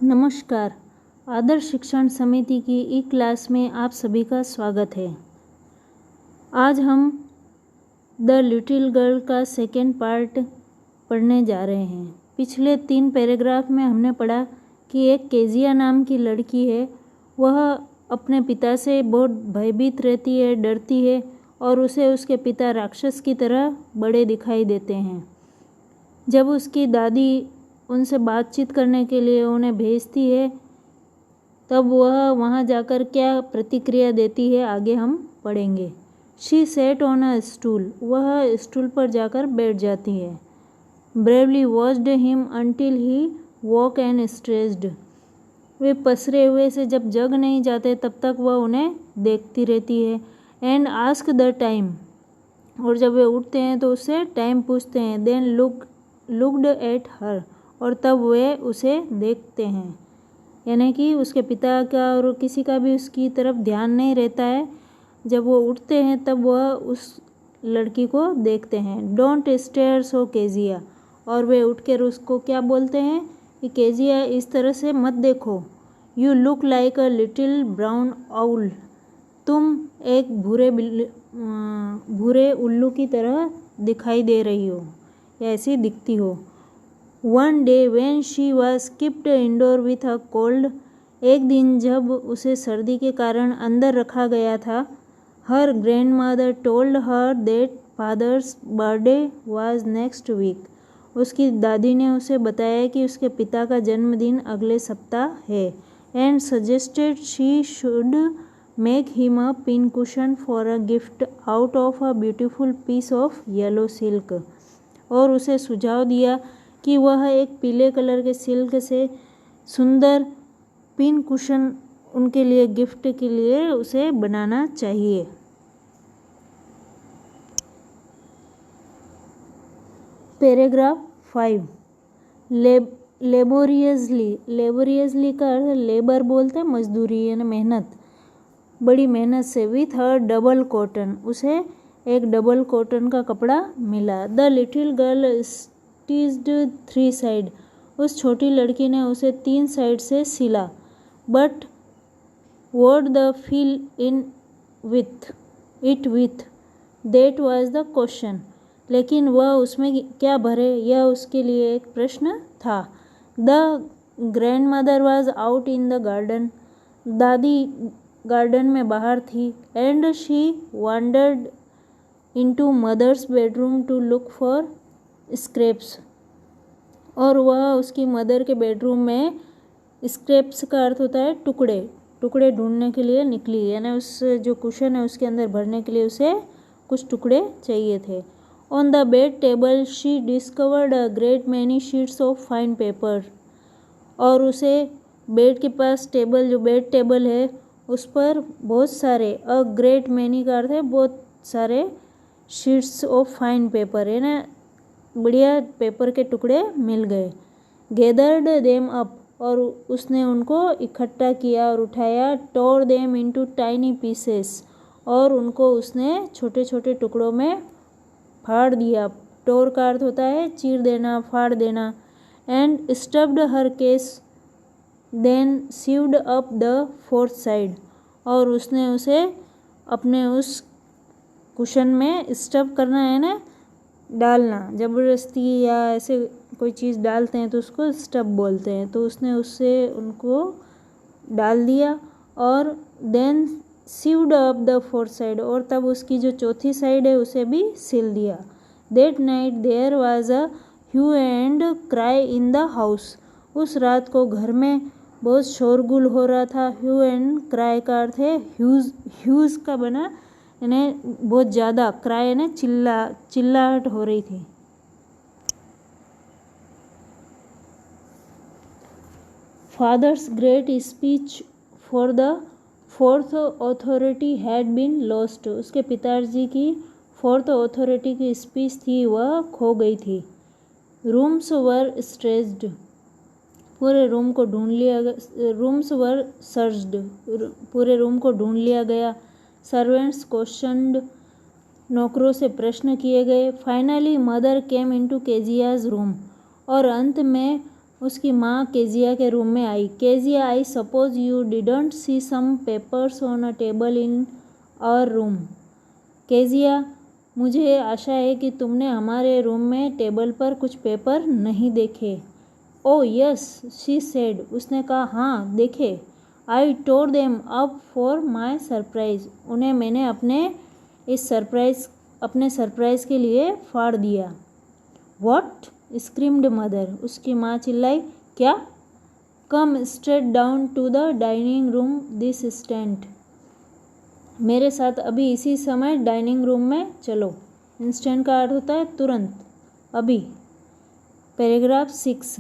नमस्कार। आदर्श शिक्षण समिति की ई क्लास में आप सभी का स्वागत है। आज हम द लिटिल गर्ल का सेकेंड पार्ट पढ़ने जा रहे हैं। पिछले 3 पैराग्राफ में हमने पढ़ा कि एक केजिया नाम की लड़की है। वह अपने पिता से बहुत भयभीत रहती है, डरती है और उसे उसके पिता राक्षस की तरह बड़े दिखाई देते हैं। जब उसकी दादी उनसे बातचीत करने के लिए उन्हें भेजती है तब वह वहाँ जाकर क्या प्रतिक्रिया देती है आगे हम पढ़ेंगे। She sat on a stool, वह स्टूल पर जाकर बैठ जाती है। Bravely watched him until he walk and stressed, वे पसरे हुए से जब जग नहीं जाते तब तक वह उन्हें देखती रहती है। एंड आस्क द टाइम, और जब वे उठते हैं तो उससे टाइम पूछते हैं। देन लुक्ड एट हर, और तब वे उसे देखते हैं। यानी कि उसके पिता का और किसी का भी उसकी तरफ ध्यान नहीं रहता है। जब वो उठते हैं तब वह उस लड़की को देखते हैं। डोंट स्टेयर सो केजिया, और वे उठकर उसको क्या बोलते हैं कि केजिया इस तरह से मत देखो। You look like a little brown owl, तुम एक भूरे उल्लू की तरह दिखाई दे रही हो या ऐसी दिखती हो। One day when she was kept indoor with a cold, एक दिन जब उसे सर्दी के कारण अंदर रखा गया था, her grandmother told her that father's birthday was next week. उसकी दादी ने उसे बताया कि उसके पिता का जन्मदिन अगले सप्ताह है। And suggested she should make him a pincushion for a gift out of a beautiful piece of yellow silk. और उसे सुझाव दिया कि वह एक पीले कलर के सिल्क से सुंदर पिन कुशन उनके लिए गिफ्ट के लिए उसे बनाना चाहिए। पैराग्राफ 5, लेबोरियसली का अर्थ लेबर बोलते हैं मजदूरी यानी मेहनत, बड़ी मेहनत से। विथ हर डबल कॉटन, उसे एक डबल कॉटन का कपड़ा मिला। The little girl stitched 3 side, उस छोटी लड़की ने उसे 3 साइड से सिला। But what the fill in with that was the question, लेकिन वह उसमें क्या भरे यह उसके लिए एक प्रश्न था। The grandmother was out in the garden, दादी गार्डन में बाहर थी। And she wandered into mother's bedroom to look for scraps, और वह उसकी मदर के बेडरूम में, स्क्रैप्स का अर्थ होता है टुकड़े ढूंढने के लिए निकली। यानी उस जो कुशन है उसके अंदर भरने के लिए उसे कुछ टुकड़े चाहिए थे। On the bed table she discovered a great many sheets of fine paper, और उसे बेड के पास टेबल, जो बेड टेबल है उस पर बहुत सारे, अ ग्रेट मैनी का अर्थ है बहुत सारे, शीट्स ऑफ फाइन पेपर है ना, बढ़िया पेपर के टुकड़े मिल गए। गैदर्ड देम अप, और उसने उनको इकट्ठा किया और उठाया। टोर देम इनटू टाइनी पीसेस, और उनको उसने छोटे छोटे टुकड़ों में फाड़ दिया। टोर का अर्थ होता है चीर देना, फाड़ देना। And stuffed her case, then sewed up the 4th side, और उसने उसे अपने उस कुशन में स्टफ करना है ना, डालना, ज़बरदस्ती या ऐसे कोई चीज़ डालते हैं तो उसको स्टफ बोलते हैं। तो उसने उससे उनको डाल दिया और then sewed up the 4th side, और तब उसकी जो चौथी साइड है उसे भी सिल दिया। That night there was a hue and cry in the house, उस रात को घर में बहुत शोरगुल हो रहा था। ह्यू एंड क्राई का अर्थ है ह्यूज का बना, यानी बहुत ज़्यादा, क्राई यानी चिल्लाहट हो रही थी। Father's great speech for the 4th authority had been lost, उसके पिताजी की 4th अथॉरिटी की स्पीच थी वह खो गई थी। रूम्स वर स्ट्रेस्ड, पूरे रूम को ढूंढ लिया गया। रूम्स वर सर्च्ड, पूरे रूम को ढूंढ लिया गया। सर्वेंट्स क्वेश्चनड, नौकरों से प्रश्न किए गए। Finally mother came into Kezia's room, और अंत में उसकी माँ केजिया के रूम में आई। Kezia, I suppose you didn't see some papers on a table in our room. Kezia, मुझे आशा है कि तुमने हमारे रूम में टेबल पर कुछ पेपर नहीं देखे। ओ यस, शी सेड, उसने कहा, हाँ देखे। I tore them up for my surprise, उन्हें मैंने अपने सरप्राइज के लिए फाड़ दिया। व्हाट, स्क्रीम्ड मदर, उसकी माँ चिल्लाई, क्या? Come straight down to the dining room this instant, मेरे साथ अभी इसी समय डाइनिंग रूम में चलो। इंस्टेंट का अर्थ होता है तुरंत, अभी। Paragraph 6,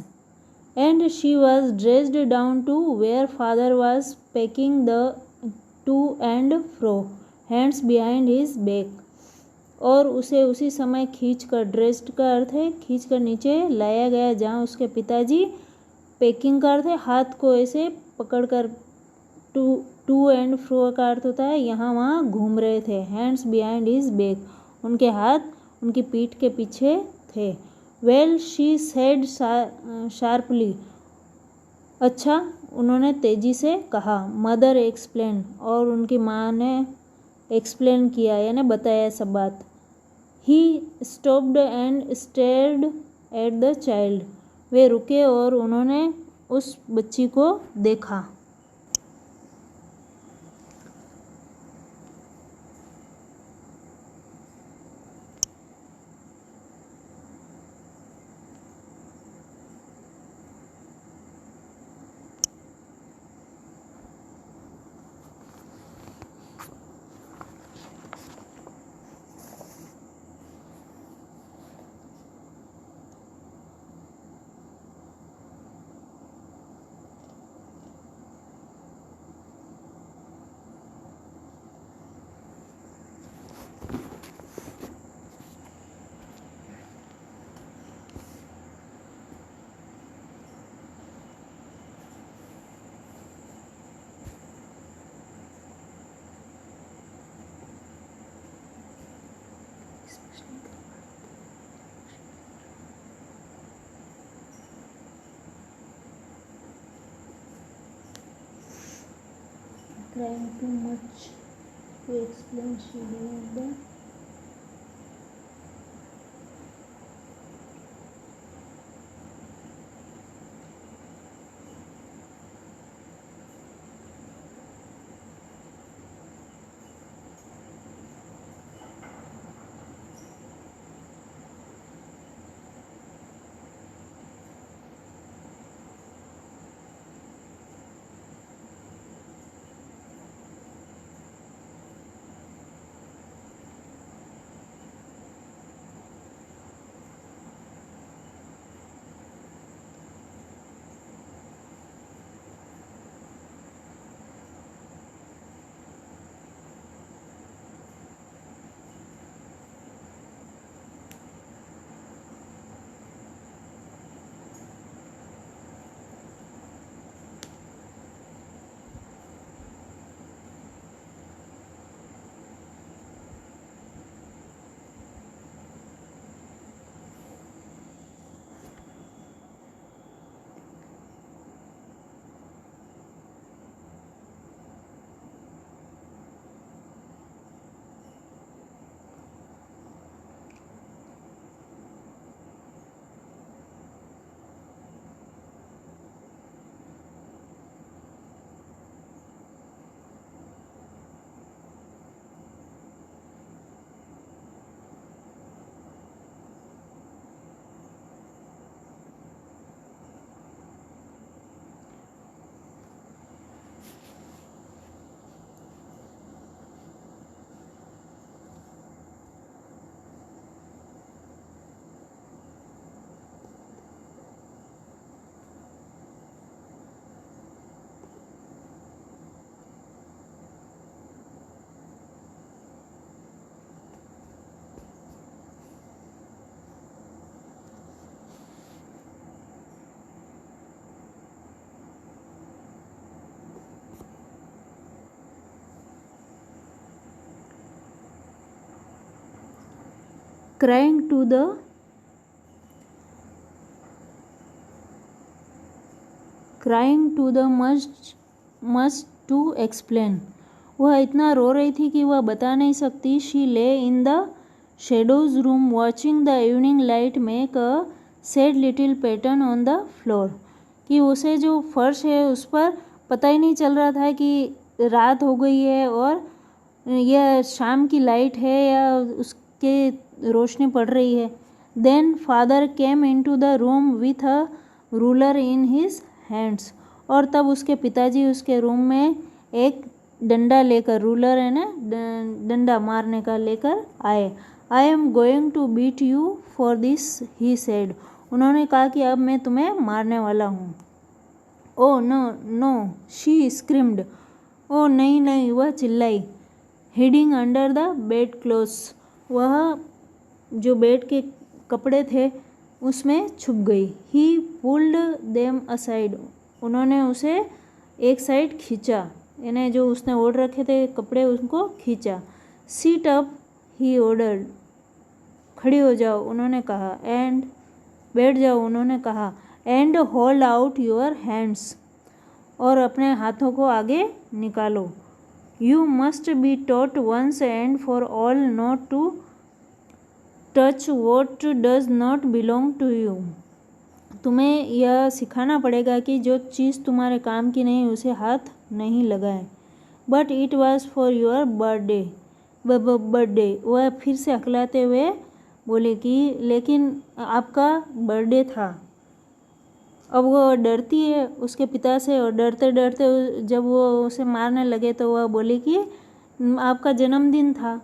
and she was dressed down to where father was packing the to and fro, hands behind his back, और उसे उसी समय खींचकर, ड्रेस्ड का अर्थ है खींचकर नीचे लाया गया जहाँ उसके पिताजी, पैकिंग का अर्थ है हाथ को ऐसे पकड़कर, टू एंड फ्रो का अर्थ होता है यहाँ वहाँ घूम रहे थे। हैंड्स बिहाइंड हिज बैक, उनके हाथ उनकी पीठ के पीछे थे। वेल, शी सेड शार्पली, अच्छा, उन्होंने तेजी से कहा। मदर एक्सप्लेन, और उनकी माँ ने एक्सप्लेन किया यानी बताया सब बात। He stopped and stared at the child, वे रुके और उन्होंने उस बच्ची को देखा। Trying too much to explain, she did the crying to the crying to the must to explain. वह इतना रो रही थी कि वह बता नहीं सकती। शी ले in the shadows room watching the evening light make a sad little pattern on the floor. कि उसे जो फर्श है उस पर पता ही नहीं चल रहा था कि रात हो गई है और यह शाम की लाइट है या उसके रोशनी पड़ रही है। Then father came in to the room with a ruler in his hands. और तब उसके पिताजी उसके रूम में एक डंडा लेकर, रूलर है ना, डंडा मारने का लेकर आए। I am going to beat you for this he said. उन्होंने कहा कि अब मैं तुम्हें मारने वाला हूँ। Oh no no she screamed. ओ नहीं नहीं, वह चिल्लाई। Hiding under the bed clothes. वह जो बेड के कपड़े थे उसमें छुप गई। He pulled them aside. उन्होंने उसे एक साइड खींचा, यानी जो उसने ओढ़ रखे थे कपड़े उनको खींचा। Seat up he ordered. खड़ी हो जाओ उन्होंने कहा। एंड बैठ जाओ उन्होंने कहा। And hold out your hands. और अपने हाथों को आगे निकालो। You must be taught once and for all not to touch what does not belong to you. तुम्हें यह सिखाना पड़ेगा कि जो चीज़ तुम्हारे काम की नहीं उसे हाथ नहीं लगाए। But it was for your birthday. वह फिर से हकलाते हुए बोले कि लेकिन आपका बर्थडे था। अब वो डरती है उसके पिता से, और डरते डरते जब वो उसे मारने लगे तो वह बोली कि आपका जन्मदिन था।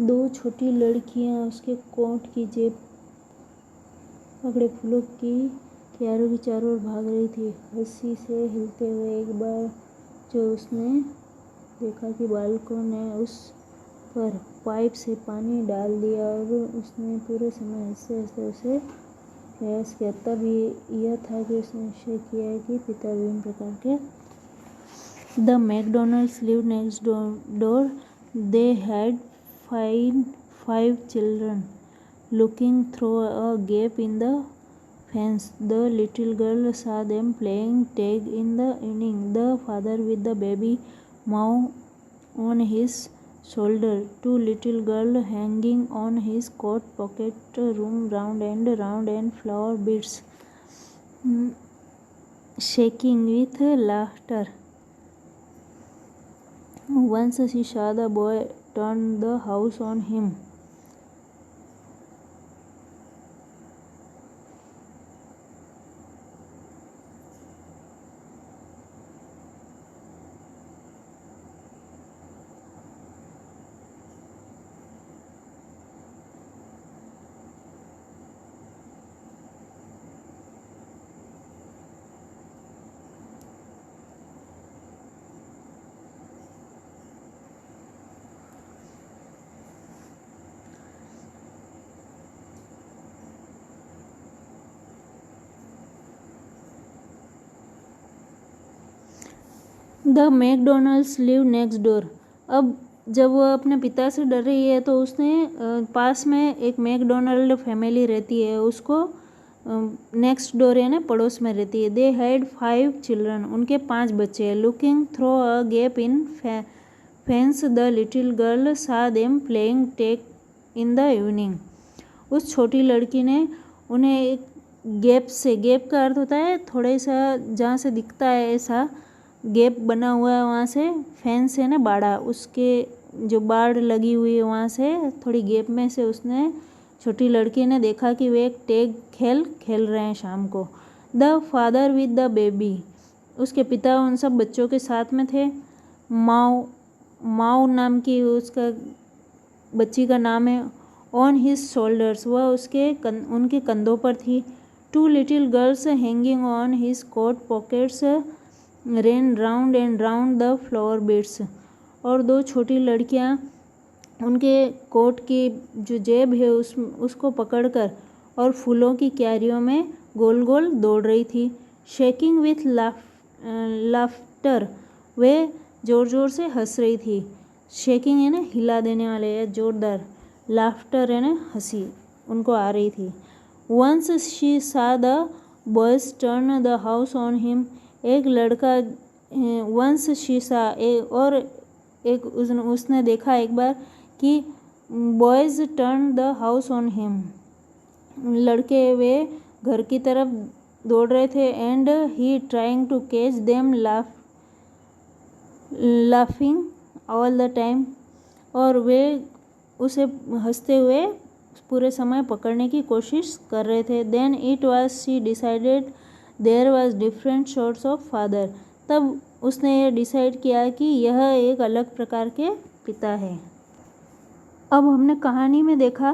दो छोटी लड़कियां उसके कोट की जेब पकड़े फूलों की क्यारों की चारों ओर भाग रही थी, हंसी से हिलते हुए। एक बार जो उसने देखा कि बालकों ने उस पर पाइप से पानी डाल दिया और उसने पूरे समय हंसते हंसते उसे प्रयास किया। तब यह था कि उसने निश्चय किया कि पिता विभिन्न प्रकार के the McDonald's live next door. They had five children. Looking through a gap in the fence, the little girl saw them playing tag in the evening. The father with the baby mouse on his shoulder, two little girls hanging on his coat pocket, room round and flower beads shaking with laughter. Once she saw the boy turn the house on him. The McDonald's live next door. अब जब वह अपने पिता से डर रही है तो उसने पास में एक मैकडोनल्ड फैमिली रहती है, उसको नेक्स्ट डोर यानी पड़ोस में रहती है। They had 5 children. उनके 5 बच्चे हैं। Looking through a gap in fence the little girl saw them playing tag in the evening. उस छोटी लड़की ने उन्हें एक गैप से, गैप का अर्थ होता है थोड़ा सा जहाँ से दिखता है ऐसा गैप बना हुआ है, वहाँ से फेंस है ना बाड़ा, उसके जो बाड़ लगी हुई है वहाँ से थोड़ी गैप में से उसने, छोटी लड़की ने देखा कि वे एक टैग खेल रहे हैं शाम को। The father with the baby. उसके पिता उन सब बच्चों के साथ में थे। माओ माओ नाम की उसका बच्ची का नाम है। ऑन हिज शोल्डर्स, वह उनके कंधों पर थी। Two little girls hanging on his coat pockets ran round and round the flower beds, और दो छोटी लड़कियां उनके कोट की जो जेब है उसको पकड़कर और फूलों की क्यारियों में गोल गोल दौड़ रही थी। शेकिंग विथ लाफ्टर, वे जोर जोर से हंस रही थी। शेकिंग है ना हिला देने वाले या जोरदार, लाफ्टर है ना हंसी उनको आ रही थी। वंस शी सा the boys turn the house on him, एक लड़का वंस शी सा और एक उसने देखा एक बार कि boys turn the house on him, लड़के वे घर की तरफ दौड़ रहे थे। And he trying to catch them laughing all the time, और वे उसे हंसते हुए पूरे समय पकड़ने की कोशिश कर रहे थे। Then it was she decided there was different sorts of father, तब उसने ये डिसाइड किया कि यह एक अलग प्रकार के पिता है। अब हमने कहानी में देखा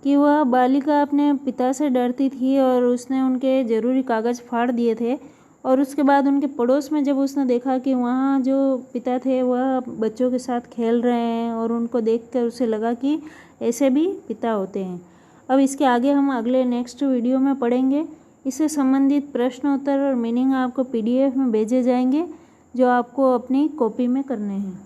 कि वह बालिका अपने पिता से डरती थी और उसने उनके ज़रूरी कागज़ फाड़ दिए थे, और उसके बाद उनके पड़ोस में जब उसने देखा कि वहाँ जो पिता थे वह बच्चों के साथ खेल रहे हैं, और उनको देखकर उसे लगा कि ऐसे भी पिता होते हैं। अब इसके आगे हम अगले नेक्स्ट वीडियो में पढ़ेंगे। इससे संबंधित प्रश्न उत्तर और मीनिंग आपको PDF में भेजे जाएंगे, जो आपको अपनी कॉपी में करने हैं।